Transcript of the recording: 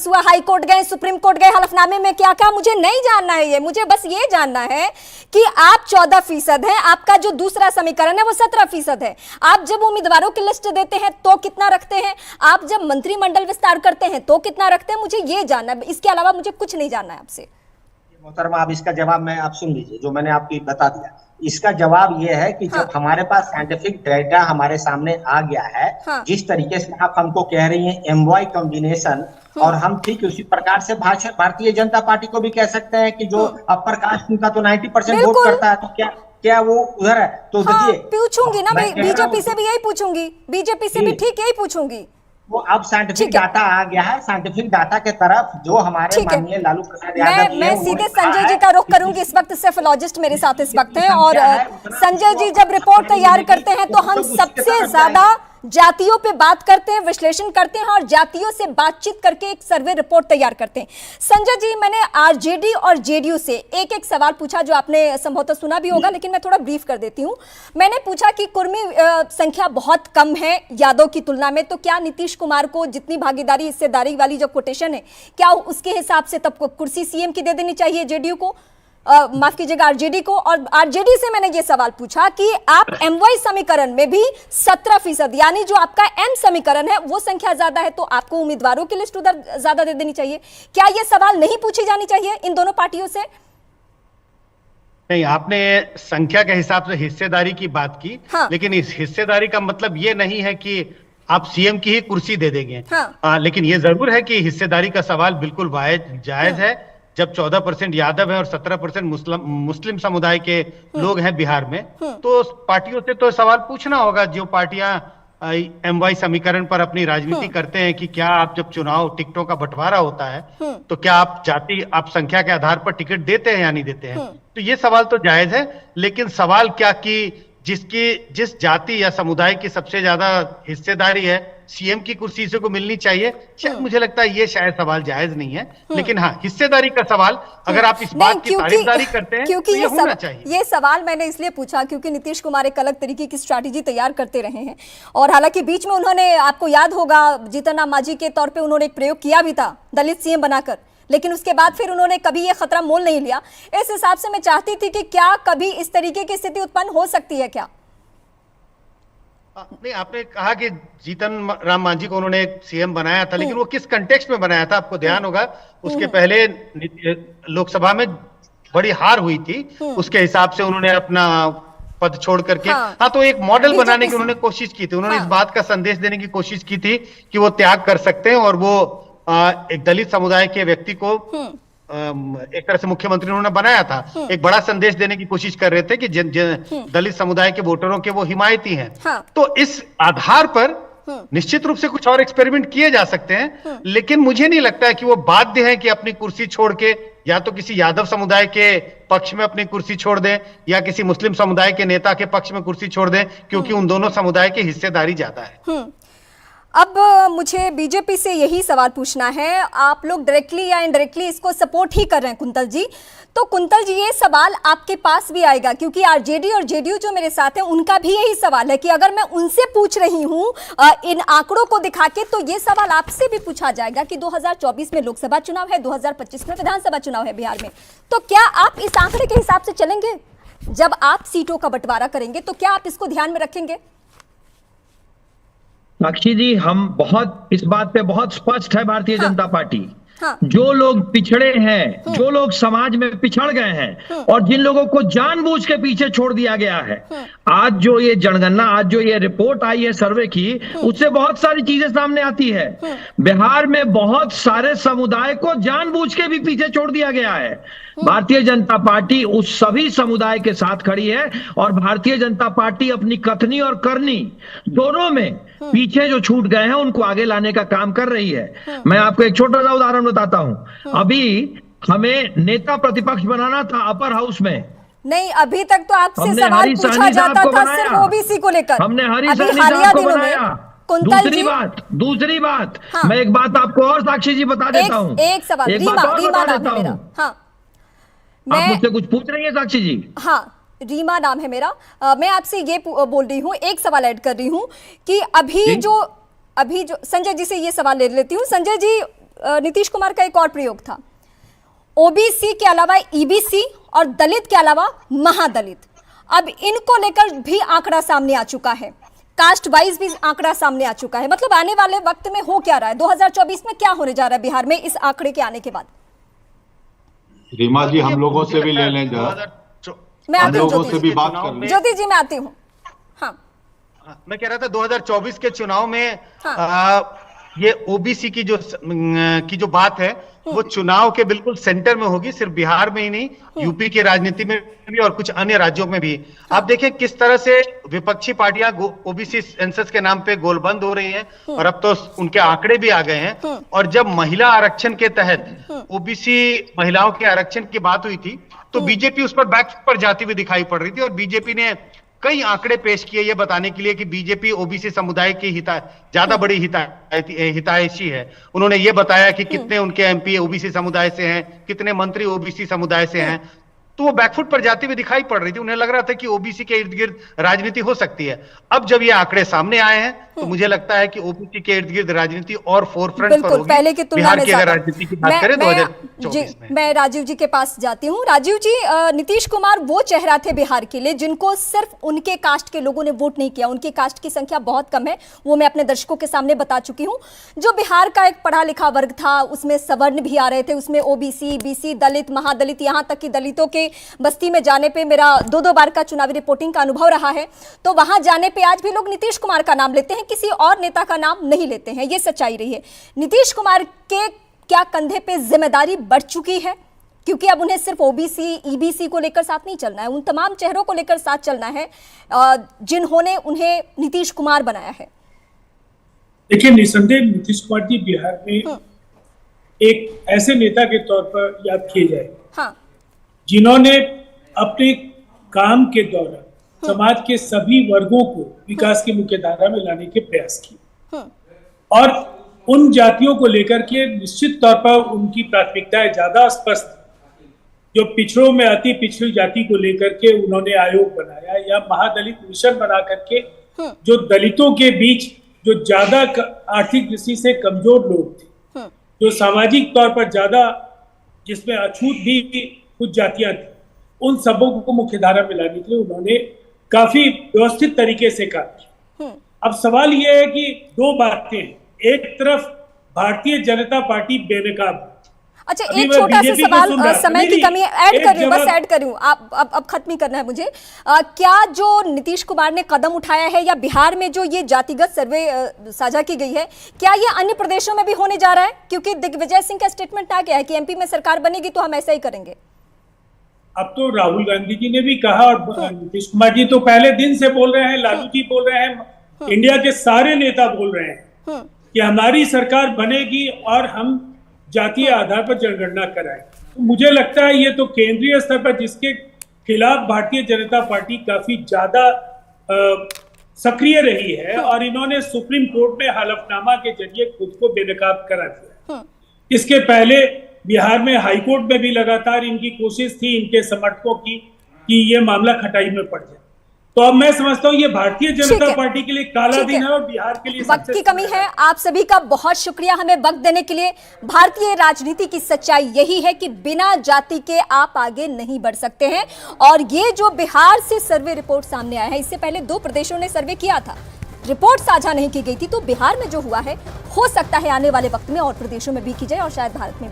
हुआ, high court गए, supreme court गए, हलफनामे में क्या कहा, मुझे नहीं जानना है। ये मुझे बस ये जानना है कि आप 14% हैं, आपका जो दूसरा समीकरण है वो 17% है। आप जब उम्मीदवारों की लिस्ट देते हैं तो कितना रखते हैं, आप जब मंत्रिमंडल विस्तार करते हैं तो कितना रखते हैं, मुझे ये जानना है। इसके अलावा मुझे कुछ नहीं जानना है आपसे। मोहतरमा, आप इसका जवाब मैं आप सुन लीजिए, जो मैंने आपकी बता दिया। इसका जवाब ये है कि जब हमारे पास साइंटिफिक डेटा हमारे सामने आ गया है, जिस तरीके से आप हमको कह रही हैं एमवाई कॉम्बिनेशन, और हम ठीक उसी प्रकार से भारतीय जनता पार्टी को भी कह सकते हैं कि जो अपर कास्ट उनका तो 90% वोट करता है, तो क्या क्या वो उधर है? तो देखिए, पूछूंगी ना, बीजेपी से भी यही पूछूंगी, बीजेपी से भी ठीक यही पूछूंगी। वो अब साइंटिफिक डाटा आ गया है, साइंटिफिक डाटा के तरफ जो हमारे माननीय लालू प्रसाद यादव जी, मैं सीधे संजय जी का रुख करूंगी। इस वक्त सेफोलॉजिस्ट मेरे साथ इस वक्त हैं, और संजय जी जब रिपोर्ट तैयार करते हैं तो हम सबसे ज्यादा जातियों पे बात करते हैं, विश्लेषण करते हैं और जातियों से बातचीत करके एक सर्वे रिपोर्ट तैयार करते हैं। संजय जी, मैंने आरजेडी और जेडीयू से एक एक सवाल पूछा जो आपने संभवतः सुना भी होगा, लेकिन मैं थोड़ा ब्रीफ कर देती हूं। मैंने पूछा कि कुर्मी संख्या बहुत कम है यादव की तुलना में, तो क्या नीतीश कुमार को जितनी भागीदारी हिस्सेदारी वाली जो कोटेशन है, क्या उसके हिसाब से तब कुर्सी सीएम की दे देनी चाहिए जेडीयू को, माफ कीजिएगा आरजेडी को। और आरजेडी से मैंने ये सवाल पूछा कि आप एमवाई समीकरण में भी 17%, यानी जो आपका एम समीकरण है वो संख्या ज्यादा है, तो आपको उम्मीदवारों की लिस्ट उधर ज्यादा दे देनी चाहिए। क्या ये सवाल नहीं पूछी जानी चाहिए इन दोनों पार्टियों से? नहीं, आपने संख्या के हिसाब से हिस्सेदारी की बात की, लेकिन इस हिस्सेदारी का मतलब ये नहीं है कि आप सीएम की ही कुर्सी दे देंगे। लेकिन ये जरूर है कि हिस्सेदारी का सवाल बिल्कुल जायज है। जब 14% यादव है और 17% मुस्लिम समुदाय के लोग हैं बिहार में, तो पार्टियों से तो सवाल पूछना होगा, जो पार्टियां एमवाई समीकरण पर अपनी राजनीति करते हैं, कि क्या आप जब चुनाव टिकटों का बंटवारा होता है तो क्या आप संख्या के आधार पर टिकट देते हैं या नहीं देते हैं। तो ये सवाल तो जायज है, लेकिन सवाल क्या कि जिस जाति या समुदाय की सबसे ज्यादा हिस्सेदारी है, सीएम की कुर्सी से को मिलनी चाहिए, शायद मुझे लगता है ये शायद सवाल जायज नहीं है। लेकिन हाँ, हिस्सेदारी का सवाल अगर आप इस बात की तारीफदारी करते हैं तो ये होना चाहिए। ये सवाल मैंने इसलिए पूछा क्योंकि नीतीश कुमार एक अलग तरीके की स्ट्रैटेजी तैयार करते रहे हैं, और हालांकि बीच में उन्होंने, आपको याद होगा, जीतन राम मांझी के तौर पे उन्होंने एक प्रयोग किया भी था दलित सीएम बनाकर, लेकिन उसके बाद फिर उन्होंने कभी ये खतरा मोल नहीं लिया। इस हिसाब से मैं चाहती थी कि क्या कभी इस तरीके की स्थिति उत्पन्न हो सकती है क्या? नहीं, आपने कहा कि जीतन राम मांझी को उन्होंने सीएम बनाया था, लेकिन वो किस कंटेक्स्ट में बनाया था आपको ध्यान होगा। उसके पहले लोकसभा में बड़ी हार हुई थी, उसके हिसाब से उन्होंने अपना पद छोड़ करके, तो एक मॉडल बनाने की उन्होंने कोशिश की थी। उन्होंने इस बात का संदेश देने की कोशिश की थी कि वो त्याग कर सकते हैं, और वो एक दलित समुदाय के व्यक्ति को एक तरह से मुख्यमंत्री उन्होंने बनाया था। एक बड़ा संदेश देने की कोशिश कर रहे थे कि दलित समुदाय के वोटरों के वो हिमायती हैं। तो इस आधार पर निश्चित रूप से कुछ और एक्सपेरिमेंट किए जा सकते हैं, लेकिन मुझे नहीं लगता है कि वो बाध्य हैं कि अपनी कुर्सी छोड़ के या तो किसी यादव समुदाय के पक्ष में अपनी कुर्सी छोड़ दें या किसी मुस्लिम समुदाय के नेता के पक्ष में कुर्सी छोड़ दें, क्योंकि उन दोनों समुदाय की हिस्सेदारी ज्यादा है। अब मुझे बीजेपी से यही सवाल पूछना है, आप लोग डायरेक्टली या इनडायरेक्टली इसको सपोर्ट ही कर रहे हैं कुंतल जी, तो कुंतल जी ये सवाल आपके पास भी आएगा, क्योंकि आरजेडी और जेडीयू जो मेरे साथ हैं उनका भी यही सवाल है कि अगर मैं उनसे पूछ रही हूं इन आंकड़ों को दिखा के, तो ये सवाल आपसे भी पूछा जाएगा कि 2024 में लोकसभा चुनाव है, 2025 में विधानसभा चुनाव है बिहार में, तो क्या आप इस आंकड़े के हिसाब से चलेंगे? जब आप सीटों का बंटवारा करेंगे तो क्या आप इसको ध्यान में रखेंगे? साक्षी जी, हम बहुत इस बात पे बहुत स्पष्ट है भारतीय जनता पार्टी। जो लोग पिछड़े हैं, जो लोग समाज में पिछड़ गए हैं और जिन लोगों को जानबूझ के पीछे छोड़ दिया गया है, आज जो ये जनगणना, आज जो ये रिपोर्ट आई है सर्वे की, उससे बहुत सारी चीजें सामने आती है। बिहार में बहुत सारे समुदाय को जानबूझ के भी पीछे छोड़ दिया गया है। भारतीय जनता पार्टी उस सभी समुदाय के साथ खड़ी है, और भारतीय जनता पार्टी अपनी कथनी और करनी दोनों में पीछे जो छूट गए हैं उनको आगे लाने का काम कर रही है। मैं आपको एक छोटा सा उदाहरण बताता हूं। अभी हमें नेता प्रतिपक्ष बनाना था अपर हाउस में, नहीं, अभी तक तो आपसे सवाल पूछा जाता था सिर्फ ओबीसी को लेकर। हमने हरी सहनी साहब को बनाया। दूसरी बात, मैं एक बात आपको और साक्षी जी बता देता हूँ। एक सवाल, रीमा नाम है मेरा। हाँ, आप मुझसे कुछ पूछ रही है साक्षी जी? हाँ, रीमा नाम है मेरा। मैं आपसे ये बोल रही हूँ, एक सवाल ऐड कर रही हूँ कि अभी जो संजय जी से ये सवाल ले लेती हूँ। संजय जी, नीतीश कुमार का एक और प्रयोग था, ओबीसी के अलावा ईबीसी और दलित के अलावा महादलित। अब इनको लेकर भी आंकड़ा सामने आ चुका है, कास्ट वाइज भी आंकड़ा सामने आ चुका है। मतलब आने वाले वक्त में हो क्या रहा है, 2024 में क्या होने जा रहा है बिहार में इस आंकड़े के आने के बाद? रीमा जी, हम लोगों से भी ले लें जरा, मैं आती हूँ लोगों से भी बात कर लें। ज्योति जी मैं आती हूँ। हाँ, मैं कह रहा था 2024 के चुनाव में ये ओबीसी की जो बात है वो चुनाव के बिल्कुल सेंटर में होगी, सिर्फ बिहार में ही नहीं, यूपी की राजनीति में भी और कुछ अन्य राज्यों में भी। आप देखें किस तरह से विपक्षी पार्टियां ओबीसी सेंसस के नाम पे गोलबंद हो रही हैं और अब तो उनके आंकड़े भी आ गए हैं। और जब महिला आरक्षण के तहत ओबीसी महिलाओं के आरक्षण की बात हुई थी तो बीजेपी उस पर बैक पर जाती हुई दिखाई पड़ रही थी और बीजेपी ने कई आंकड़े पेश किए ये बताने के लिए कि बीजेपी ओबीसी समुदाय की ज्यादा बड़ी हितैषी है। उन्होंने ये बताया कि कितने उनके एमपी ओबीसी समुदाय से हैं, कितने मंत्री ओबीसी समुदाय से हैं। तो वो बैकफुट पर जाती हुई दिखाई पड़ रही थी। उन्हें लग रहा था कि ओबीसी के इर्द गिर्द राजनीति हो सकती है। अब जब ये आंकड़े सामने आए हैं तो मुझे लगता है कि ओबीसी के इर्द गिर्द राजनीति और फोरफ्रंट पर होगी। पहले की तुलना में अगर राजनीति की बात करें 2024 में। मैं राजीव जी के पास जाती हूँ। राजीव जी, नीतीश कुमार वो चेहरा थे बिहार के लिए जिनको सिर्फ उनके कास्ट के लोगों ने वोट नहीं किया। उनकी कास्ट की संख्या बहुत कम है, वो मैं अपने दर्शकों के सामने बता चुकी हूँ। जो बिहार का एक पढ़ा लिखा वर्ग था उसमें सवर्ण भी आ रहे थे, उसमें ओबीसी, बीसी, दलित, महादलित, यहाँ तक कि दलितों के बस्ती में जाने पे मेरा 2-2 बार का चुनावी रिपोर्टिंग का अनुभव रहा है। तो वहां जाने पे आज भी लोग नीतीश कुमार का नाम लेते हैं, किसी और नेता का नाम नहीं लेते हैं। ये सच्चाई रही है। नीतीश कुमार के क्या कंधे पे जिम्मेदारी बढ़ चुकी है? क्योंकि अब उन्हें सिर्फ ओबीसी, ईबीसी को लेकर साथ नहीं चलना है, उन तमाम चेहरों को लेकर साथ चलना है जिन्होंने उन्हें नीतीश कुमार बनाया है। देखिए, निसंदेह नीतीश कुमार जी बिहार में एक ऐसे नेता के तौर पर याद किए जाए जिन्होंने अपने काम के दौरान समाज के सभी वर्गों को विकास की मुख्य धारा में लाने के प्रयास किए और उन जातियों को लेकर के निश्चित तौर पर उनकी प्राथमिकताएं ज्यादा स्पष्ट। जो पिछड़ों में अति पिछड़ी जाति को लेकर के उन्होंने आयोग बनाया या महादलित मिशन बना करके जो दलितों के बीच जो ज्यादा आर्थिक दृष्टि से कमजोर लोग थे, जो सामाजिक तौर पर ज्यादा जिसमें अछूत भी कुछ जातियां थी, उन सबों को मुख्यधारा में लाने के लिए उन्होंने काफी व्यवस्थित तरीके से काम किया। अब सवाल यह है कि दो बातें हैं। एक तरफ भारतीय जनता पार्टी बेनकाब। अच्छा, एक छोटा सा सवाल, समय की कमी है, ऐड कर रही हूँ, बस ऐड कर रही हूँ, आप अब खत्म ही करना है मुझे। क्या जो नीतीश कुमार ने कदम उठाया है या बिहार में जो ये जातिगत सर्वे साझा की गई है, क्या ये अन्य प्रदेशों में भी होने जा रहा है? क्योंकि दिग्विजय सिंह का स्टेटमेंट आ गया है कि एमपी में सरकार बनेगी तो हम ऐसा ही करेंगे। अब तो राहुल गांधी जी ने भी कहा और नीतीश कुमार जी तो पहले दिन से बोल रहे हैं, लालू जी बोल रहे हैं, इंडिया के सारे नेता बोल रहे हैं कि हमारी सरकार बनेगी और हम जातीय आधार पर जनगणना कराएं। तो मुझे लगता है ये तो केंद्रीय स्तर पर जिसके खिलाफ भारतीय जनता पार्टी काफी ज्यादा सक्रिय रही है और इन्होंने सुप्रीम कोर्ट में हलफनामा के जरिए खुद को बेनकाब करा दिया। इसके पहले बिहार में हाईकोर्ट में भी लगातार इनकी कोशिश थी इनके समर्थकों की कि ये मामला खटाई में पड़ जाए। तो अब मैं समझता हूँ ये भारतीय जनता पार्टी के लिए काला दिन है और बिहार के लिए वक्त की कमी है। आप सभी का बहुत शुक्रिया हमें वक्त देने के लिए। भारतीय राजनीति की सच्चाई यही है कि बिना जाति के आप आगे नहीं बढ़ सकते हैं। और ये जो बिहार से सर्वे रिपोर्ट सामने आया है, इससे पहले 2 प्रदेशों ने सर्वे किया था, रिपोर्ट साझा नहीं की गई थी। तो बिहार में जो हुआ है, हो सकता है आने वाले वक्त में और प्रदेशों में भी की जाए और शायद भारत में भी।